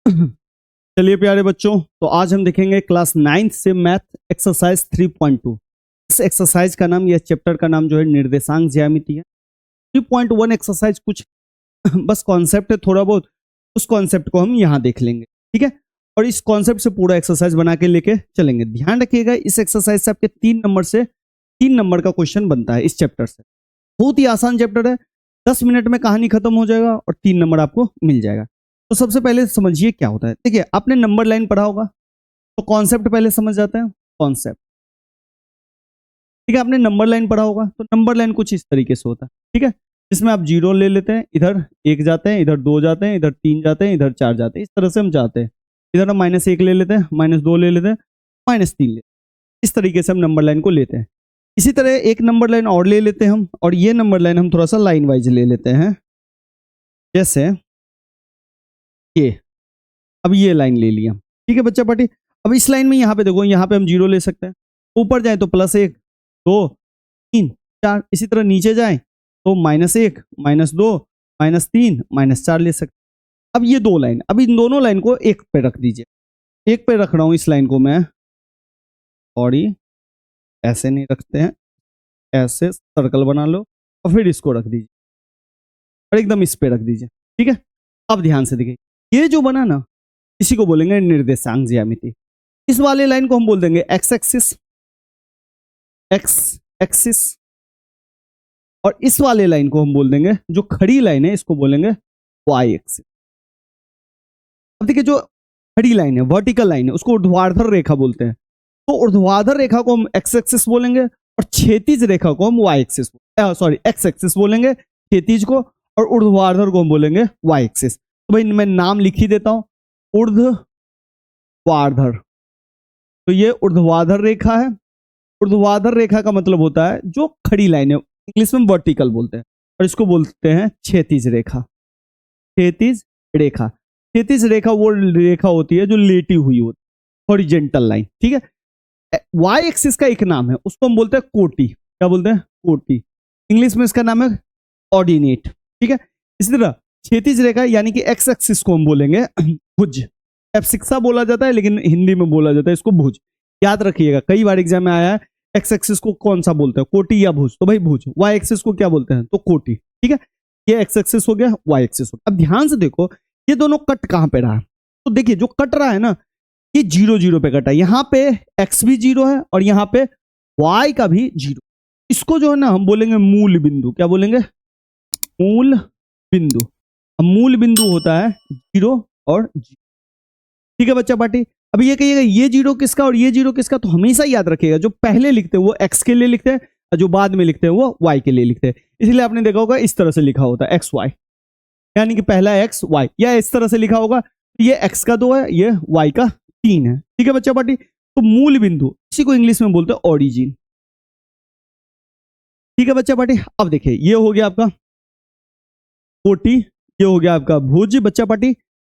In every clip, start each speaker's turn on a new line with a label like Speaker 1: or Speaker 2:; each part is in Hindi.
Speaker 1: चलिए प्यारे बच्चों, तो आज हम देखेंगे क्लास 9th से मैथ एक्सरसाइज 3.2। इस एक्सरसाइज का नाम, यह चैप्टर का नाम जो है निर्देशांक ज्यामिति है। 3.1 एक्सरसाइज कुछ बस कॉन्सेप्ट है थोड़ा बहुत, उस कॉन्सेप्ट को हम यहाँ देख लेंगे, ठीक है। और इस कॉन्सेप्ट से पूरा एक्सरसाइज बना के लेके चलेंगे। ध्यान रखिएगा, इस एक्सरसाइज से आपके 3 नंबर का क्वेश्चन बनता है इस चैप्टर से। बहुत ही आसान चैप्टर है, 10 मिनट में कहानी खत्म हो जाएगा और 3 नंबर आपको मिल जाएगा। तो सबसे पहले समझिए क्या होता है। देखिए, आपने नंबर लाइन पढ़ा होगा, तो कॉन्सेप्ट पहले समझ जाते हैं। कॉन्सेप्ट, ठीक है। आपने नंबर लाइन पढ़ा होगा, तो नंबर लाइन कुछ इस तरीके से होता है, ठीक है। जिसमें आप 0 ले लेते हैं, इधर 1 जाते हैं, इधर 2 जाते हैं, इधर 3 जाते हैं, इधर 4 जाते हैं, इस तरह से हम जाते हैं। इधर हम -1 ले लेते हैं, -2 ले लेते हैं, -3 ले, इस तरीके से हम नंबर लाइन को लेते हैं। इसी तरह एक नंबर लाइन और ले लेते हैं हम, और ये नंबर लाइन हम थोड़ा सा लाइन वाइज ले लेते हैं। जैसे ये, अब ये लाइन ले लिया, ठीक है बच्चा पार्टी। अब इस लाइन में यहाँ पे देखो, यहाँ पे हम 0 ले सकते हैं। ऊपर जाए तो +1, 2, 3, 4, इसी तरह नीचे जाए तो -1, -2, -3, -4 ले सकते हैं। अब ये दो लाइन, अब इन दोनों लाइन को एक पे रख दीजिए। एक पे रख रहा हूँ इस लाइन को मैं, और ऐसे नहीं रखते हैं, ऐसे सर्कल बना लो और फिर इसको रख दीजिए और एकदम इस पे रख दीजिए, ठीक है। अब ध्यान से देखिए, ये जो बना ना, इसी को बोलेंगे निर्देशांक ज्यामिति। इस वाले लाइन को हम बोल देंगे एक्स एक्सिस, और इस वाले लाइन को हम बोल देंगे, जो खड़ी लाइन है इसको बोलेंगे वाई एक्सिस। अब देखिए, जो खड़ी लाइन है, वर्टिकल लाइन है, उसको ऊर्ध्वाधर रेखा बोलते हैं। तो ऊर्ध्वाधर रेखा को हम एक्स एक्सिस बोलेंगे, और क्षैतिज रेखा को हम Y axis, sorry X axis बोलेंगे क्षैतिज को, और ऊर्ध्वाधर को हम बोलेंगे वाई एक्सिस। तो भाई मैं नाम लिख ही देता हूं, ऊर्ध्वाधर। तो ये ऊर्ध्वाधर रेखा है। ऊर्ध्वाधर रेखा का मतलब होता है जो खड़ी लाइन है, इंग्लिश में वर्टिकल बोलते हैं, और इसको बोलते हैं क्षैतिज रेखा। क्षैतिज रेखा, क्षैतिज रेखा वो रेखा होती है जो लेटी हुई होती है, हॉरिजेंटल लाइन, ठीक है। वाई एक्सिस का एक नाम है, उसको हम बोलते हैं कोटि। क्या बोलते हैं? कोटि। इंग्लिश में इसका नाम है ऑर्डिनेट, ठीक है। इसी तरह क्षैतिज रेखा यानी कि एक्स एक्सिस को हम बोलेंगे भुज। एब्सिक्सा बोला जाता है, लेकिन हिंदी में बोला जाता है इसको भुज। याद रखिएगा, कई बार एग्जाम में आया है, एक्स एक्सिस को कौन सा बोलते हैं, कोटि या भुज? तो भाई भुज। वाई एक्सिस को क्या बोलते हैं? तो कोटि, ठीक है। ये एक्स एक्सिस हो गया, वाई एक्सिस हो गया। अब ध्यान से देखो, ये दोनों कट कहां पे रहा है? तो देखिए, जो कट रहा है ना, ये 0 0 पे कटा है। यहाँ पे x भी 0 है और यहाँ पे y का भी 0। इसको जो है ना हम बोलेंगे मूल बिंदु। क्या बोलेंगे? मूल बिंदु। अब मूल बिंदु होता है 0 और 0, ठीक है बच्चा पार्टी। अब ये कहिएगा ये 0 किसका और ये 0 किसका? तो हमेशा याद रखिएगा, जो पहले लिखते हैं वो x के लिए लिखते हैं, और जो बाद में लिखते हैं वो y के लिए लिखते हैं। इसलिए आपने देखा होगा इस तरह से लिखा होता है x y, यानी कि पहला x y, या इस तरह से लिखा होगा, ये x का 2 है, ये y का 3 है, ठीक है बच्चा पार्टी। तो मूल बिंदु, इसी को इंग्लिश में बोलते हैं ओरिजिन, ठीक है बच्चा पार्टी। अब देखिए, ये हो गया आपका कोटि, ये हो गया आपका भुज बच्चा पार्टी,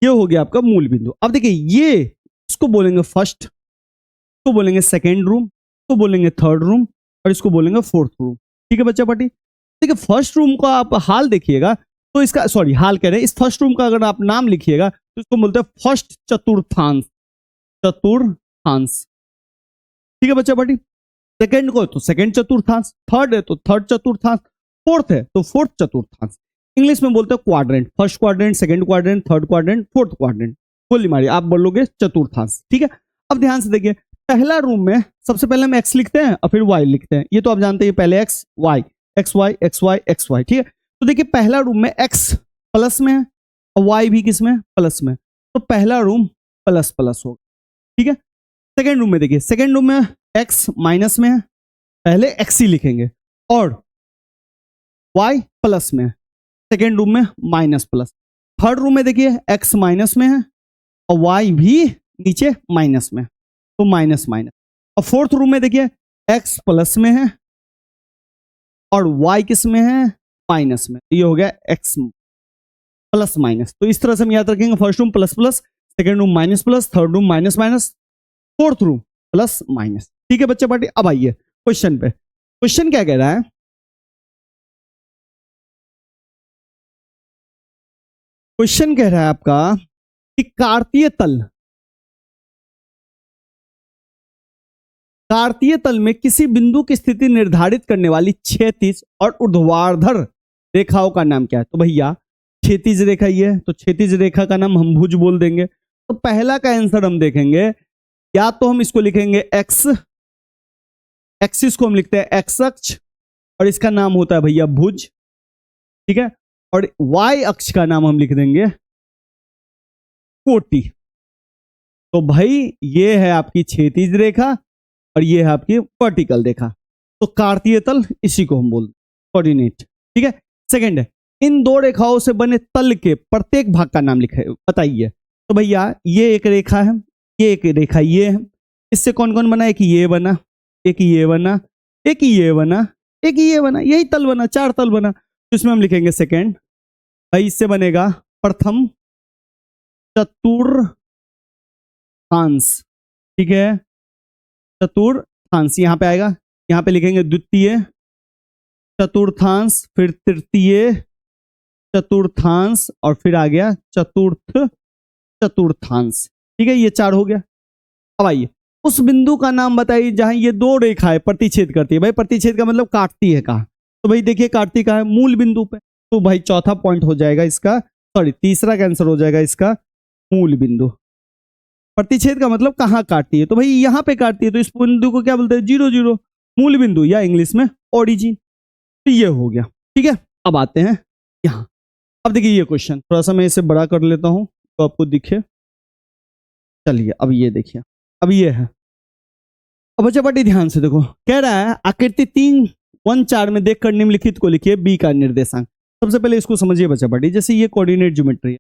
Speaker 1: ये हो गया आपका मूल बिंदु। अब देखिए, ये इसको बोलेंगे फर्स्ट, इसको बोलेंगे सेकेंड रूम, इसको बोलेंगे थर्ड रूम, और इसको बोलेंगे फोर्थ रूम, ठीक है बच्चा पार्टी। देखिए, फर्स्ट रूम का आप हाल देखिएगा, तो इसका, सॉरी हाल कह रहे हैं, इस फर्स्ट रूम का अगर आप नाम लिखिएगा तो इसको बोलते हैं फर्स्ट चतुर्थांश, चतुर्थांश, ठीक है बच्चा पार्टी। सेकंड को तो सेकंड चतुर्थांश, थर्ड है तो थर्ड चतुर्थांश, फोर्थ है तो फोर्थ चतुर्थांश। इंग्लिश में बोलते हैं quadrant, first quadrant, second quadrant, third quadrant, fourth quadrant. गोली मारी, आप बोलोगे चतुर्थांश, ठीक है। अब ध्यान से देखिए, पहला रूम में सबसे पहले हम एक्स लिखते हैं और फिर वाई लिखते हैं, ये तो आप जानते हैं, पहले X Y, X Y, X Y, X Y, ठीक है। तो देखिए, पहला रूम में एक्स प्लस में है और वाई भी किस में? प्लस में। तो पहला रूम प्लस प्लस होगा, ठीक है। सेकेंड रूम में देखिए, सेकेंड रूम में एक्स माइनस में है, पहले एक्स ही लिखेंगे, और वाई प्लस में है, सेकेंड रूम में माइनस प्लस। थर्ड रूम में देखिए, एक्स माइनस में है और वाई भी नीचे माइनस में, तो माइनस माइनस। और फोर्थ रूम में देखिए, एक्स प्लस में है और वाई किस में है? माइनस में। ये हो गया एक्स प्लस माइनस। तो इस तरह से हम याद रखेंगे, first room plus plus, second room minus plus, third room minus minus, fourth room plus minus, ठीक है बच्चा पार्टी। अब आइए क्वेश्चन पे। क्वेश्चन क्या कह रहा है? क्वेश्चन कह रहा है आपका कि कार्तीय तल में किसी बिंदु की स्थिति निर्धारित करने वाली क्षैतिज और ऊर्ध्वाधर रेखाओं का नाम क्या है। तो भैया क्षैतिज रेखा ये है, तो क्षैतिज रेखा का नाम हम भुज बोल देंगे। तो पहला का आंसर हम देखेंगे, या तो हम इसको लिखेंगे एक्स, एक्सिस को हम लिखते हैं एक्स अक्ष, और इसका नाम होता है भैया भुज, ठीक है। और वाई अक्ष का नाम हम लिख देंगे कोटि। तो भाई ये है आपकी क्षैतिज रेखा और ये है आपकी वर्टिकल रेखा। तो कार्तीय तल इसी को हम बोलते हैं कोऑर्डिनेट, ठीक है। सेकंड है, इन दो रेखाओं से बने तल के प्रत्येक भाग का नाम लिखे बताइए। तो भैया ये एक रेखा है, ये एक रेखा ये है, इससे कौन कौन बना, एक ये बना, एक ये बना, एक ये बना, एक ये बना, यही तल बना, 4 तल बना। तो इसमें हम लिखेंगे सेकंड, भाई इससे बनेगा प्रथम चतुर्थांश, ठीक है, चतुर्थांश यहां पे आएगा, यहां पे लिखेंगे द्वितीय चतुर्थांश, फिर तृतीय चतुर्थांश, और फिर आ गया चतुर्थ चतुर्थांश, ठीक है। ये 4 हो गया। अब आइए उस बिंदु का नाम बताइए जहां ये दो रेखाएं प्रतिच्छेद करती है। भाई प्रतिच्छेद का मतलब काटती है कहां, तो भाई देखिए काटती कहां है, मूल बिंदु पे। तो भाई चौथा पॉइंट हो जाएगा इसका, सॉरी तीसरा का आंसर हो जाएगा इसका मूल बिंदु। प्रतिच्छेद का मतलब कहां काटती है, तो भाई यहां पे काटती है, तो इस बिंदु को क्या बोलते हैं, 0 0, मूल बिंदु या इंग्लिश में ओरिजिन। तो ये हो गया, ठीक है। अब आते हैं यहां। अब देखिए ये क्वेश्चन थोड़ा सा मैं इसे बड़ा कर लेता हूं तो आपको दिखे। चलिए अब ये देखिए, अब ये है। अब बच्चा बड़ी ध्यान से देखो, कह रहा है आकृति 3.1.4 में देखकर निम्नलिखित को लिखिए बी का निर्देशांक। सबसे पहले इसको समझिए बच्चा बड़ी, जैसे ये कोऑर्डिनेट ज्योमेट्री है,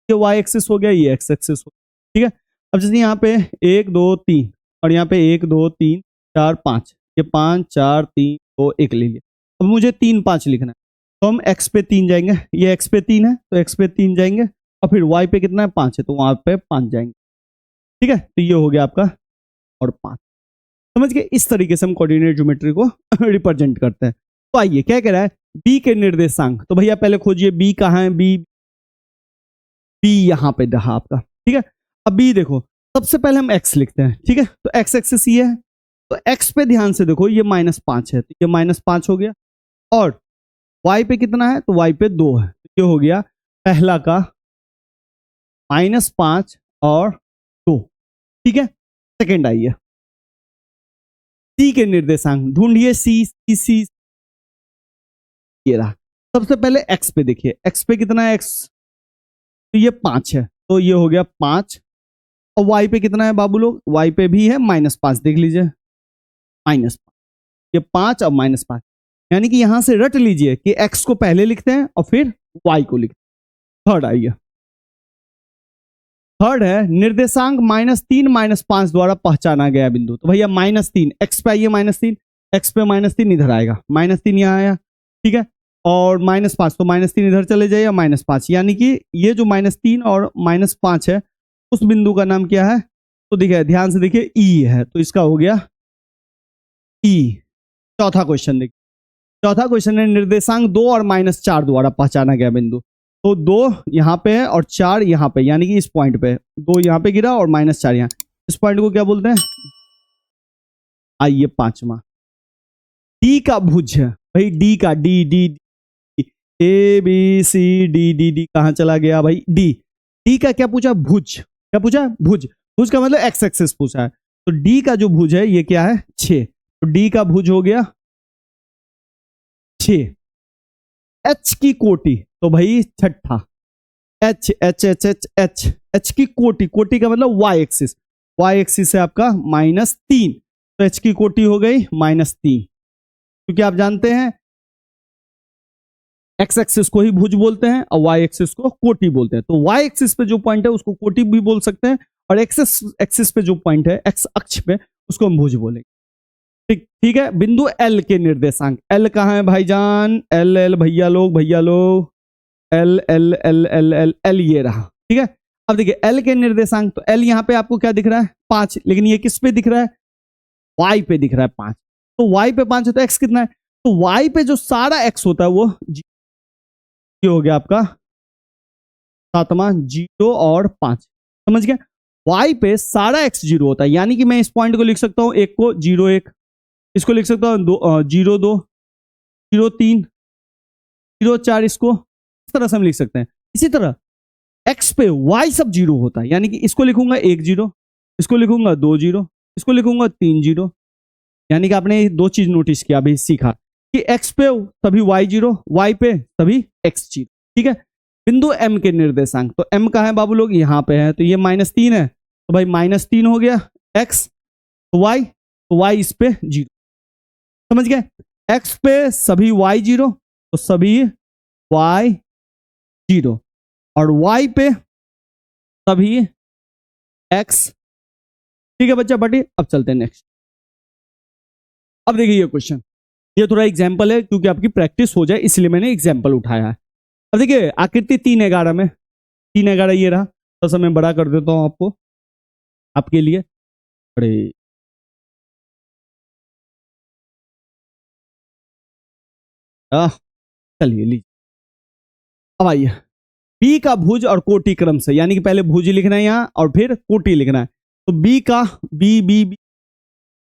Speaker 1: ये वाई एक्सिस हो गया, ये एक्स एक्सिस हो गया, ठीक है। अब जैसे यहाँ पे 1 2 3 और यहाँ पे 1 2 3 4 5, ये 5 4 3 2 1 ले लिया। अब मुझे 3 5 लिखना है, तो हम x पे 3 जाएंगे, ये x पे 3 है तो x पे 3 जाएंगे, और फिर y पे कितना है 5 है तो वहां पे 5 जाएंगे, ठीक है। तो ये हो गया आपका और 5। समझ गए, इस तरीके से हम कोऑर्डिनेट ज्योमेट्री को रिप्रेजेंट करते हैं। तो आइए क्या कह रहा है, b के निर्देशांक। तो भैया पहले खोजिए b कहाँ है, b यहां पे रहा आपका, ठीक है। अब b देखो, सबसे पहले हम x लिखते हैं, ठीक है। तो x एक्सिस ये है, तो x पे ध्यान से देखो, ये -5 है, तो ये -5 हो गया, और y पे कितना है, तो y पे 2 है, तो ये हो गया पहला का -5 और 2, ठीक है। सेकेंड आइए c के निर्देशांक ढूंढिए, c ये रहा। सबसे पहले x पे देखिए, x पे कितना है, x तो ये 5 है, तो ये हो गया 5, और y पे कितना है बाबू लोग, y पे भी है -5, देख लीजिए -5, ये 5 और -5, यानी कि यहां से रट लीजिए कि x को पहले लिखते हैं और फिर y को लिखते हैं। थर्ड आइए, थर्ड है निर्देशांक -3 -5 द्वारा पहचाना गया बिंदु। तो भैया -3 x पे आइए, -3 x पे -3 इधर आएगा, -3 यहाँ आया, ठीक है, और -5 तो -3 इधर चले जाइए, -5, यानी कि ये जो -3 और -5 है उस बिंदु का नाम क्या है, तो देखिए ध्यान से देखिए ई है, तो इसका हो गया ई। चौथा क्वेश्चन देखिए, चौथा क्वेश्चन है निर्देशांक 2 और -4 द्वारा पहचाना गया बिंदु। तो 2 यहाँ पे है और 4 यहाँ पे, यानी कि इस पॉइंट पे 2 यहाँ पे गिरा और -4 यहाँ, इस पॉइंट को क्या बोलते हैं, आइए पांचवा डी का भुज है। भाई डी का D D A B C D D D कहाँ चला गया भाई, डी, डी का क्या पूछा, भुज, क्या पूछा, भुज, भुज का मतलब एक्स एक्सिस पूछा है। तो डी का जो भुज है ये क्या है 6, तो डी का भुज हो गया 6। एच की कोटि, तो भाई छठा H H H H H H की कोटि, कोटि का मतलब वाई एक्सिस, वाई एक्सिस है आपका -3, तो एच की कोटि हो गई -3, क्योंकि आप जानते हैं एक्स एक्सिस को ही भुज बोलते हैं और वाई एक्सिस को कोटि बोलते हैं। तो वाई एक्सिस पे जो पॉइंट है उसको कोटि भी बोल सकते हैं, और एक्सिस एक्सिस पे जो पॉइंट है एक्स अक्ष पे उसको हम भुज बोलेंगे, ठीक, ठीक है। बिंदु एल के निर्देशांक, एल कहाँ है भाईजान, एल एल भैया लोग L L L L L L ये रहा, ठीक है। अब देखिए एल के निर्देशांक, तो एल यहाँ पे आपको क्या दिख रहा है 5, लेकिन ये किस पे दिख रहा है, वाई पे दिख रहा है 5, तो वाई पे 5 है तो एक्स कितना है, तो वाई पे जो सारा एक्स होता है वो हो गया आपका 7वां 0 और 5, समझ गए। y पे सारा x 0 होता है, यानी कि मैं इस पॉइंट को लिख सकता हूं, एक को 0 1, इसको लिख सकता हूं 0 2, 0 3, 0 4, इसको इस तरह से हम लिख सकते हैं। इसी तरह x पे y सब 0 होता है, यानी कि इसको लिखूंगा 1 0, इसको लिखूंगा 2 0, इसको लिखूंगा 3 0। यानी कि आपने दो चीज नोटिस किया, अभी सीखा कि x पे सभी y 0, y पे सभी x 0। ठीक है। बिंदु m के निर्देशांक, तो m कहाँ है बाबू लोग, यहाँ पे है, तो ये -3 है, तो भाई -3 हो गया x, तो y इस पे 0। समझ गए। x पे सभी y 0, तो सभी y 0, और y पे सभी x। ठीक है बच्चा बटी। अब चलते हैं नेक्स्ट। अब देखिए ये क्वेश्चन, ये थोड़ा एग्जाम्पल है, क्योंकि आपकी प्रैक्टिस हो जाए इसलिए मैंने एग्जाम्पल उठाया है। अब देखिए आकृति 3-11 में, 3-11 ये रहा, तो समय बड़ा कर देता हूं आपको, आपके लिए। अरे चलिए लीजिए। अब आइए, बी का भुज और कोटि क्रम से, यानी कि पहले भुज लिखना है यहाँ और फिर कोटि लिखना है। तो बी का बी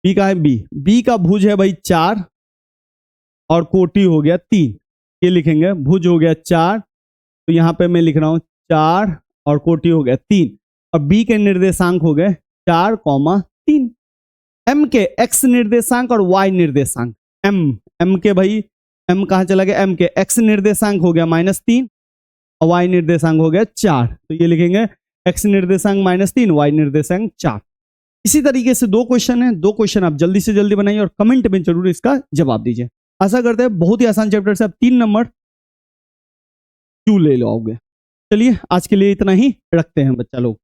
Speaker 1: का है बी का भुज है भाई 4 और कोटि हो गया 3। ये लिखेंगे, भुज हो गया 4, तो यहाँ पे मैं लिख रहा हूं 4 और कोटि हो गया 3, और बी के निर्देशांक हो गए 4, 3। एम के एक्स निर्देशांक और वाई निर्देशांक, एम के भाई एम कहाँ चला गया, एम के एक्स निर्देशांक हो गया -3 और वाई निर्देशांक हो गया 4। तो ये लिखेंगे एक्स निर्देशांक -3, वाई निर्देशांक 4। इसी तरीके से दो क्वेश्चन है, दो क्वेश्चन आप जल्दी से जल्दी बनाइए और कमेंट में जरूर इसका जवाब दीजिए। आशा करते हैं बहुत ही आसान चैप्टर से आप 3 नंबर क्यों ले लोगे। चलिए आज के लिए इतना ही रखते हैं बच्चा लोग।